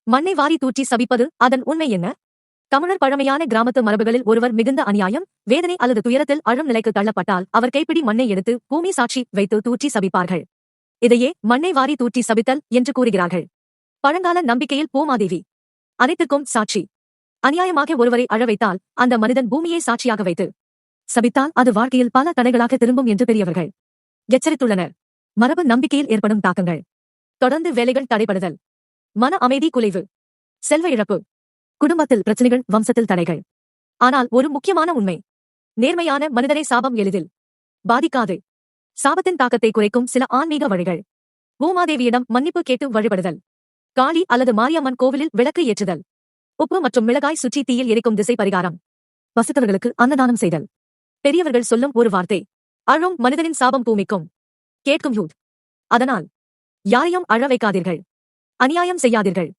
மண்ணை வாரி தூற்றி சபிப்பது அதன் உண்மை என்ன? தமிழர் பழமையான கிராமத்து மரபுகளில் ஒருவர் மிகுந்த அநியாயம், வேதனை அல்லது துயரத்தில் அழும் நிலைக்கு தள்ளப்பட்டால் அவர் கைப்பிடி மண்ணை எடுத்து பூமி சாட்சி வைத்து தூற்றி சபிப்பார்கள். இதையே மண்ணை வாரி தூற்றி சபித்தல் என்று கூறுகிறார்கள். பழங்கால நம்பிக்கையில் பூமாதேவி அனைத்துக்கும் சாட்சி. அநியாயமாக ஒருவரை அழ வைத்தால் அந்த மனிதன் பூமியை சாட்சியாக வைத்து சபித்தால் அது வாழ்க்கையில் பல தடைகளாக திரும்பும் என்று பெரியவர்கள் எச்சரித்துள்ளனர். மரபு நம்பிக்கையில் ஏற்படும் தாக்கங்கள்: தொடர்ந்து வேலைகள் தடைபடுதல், மன அமைதி குலைவு, செல்வ இழப்பு, குடும்பத்தில் பிரச்சனைகள், வம்சத்தில் தடைகள். ஆனால் ஒரு முக்கியமான உண்மை: நேர்மையான மனிதனை சாபம் எளிதில் பாதிக்காது. சாபத்தின் தாக்கத்தை குறைக்கும் சில ஆன்மீக வழிகள்: பூமாதேவியிடம் மன்னிப்பு கேட்டு வழிபடுதல், காளி அல்லது மாரியம்மன் கோவிலில் விளக்கு ஏற்றுதல், உப்பு மற்றும் மிளகாய் சுற்றி தீயில் எரிக்கும் திசை பரிகாரம், பசித்தவர்களுக்கு அன்னதானம் செய்தல். பெரியவர்கள் சொல்லும் ஒரு வார்த்தை: அழும் மனிதனின் சாபம் பூமிக்கும் கேட்கும் யூத். அதனால் யாரையும் அழ வைக்காதீர்கள், அநியாயம் செய்யாதீர்கள்.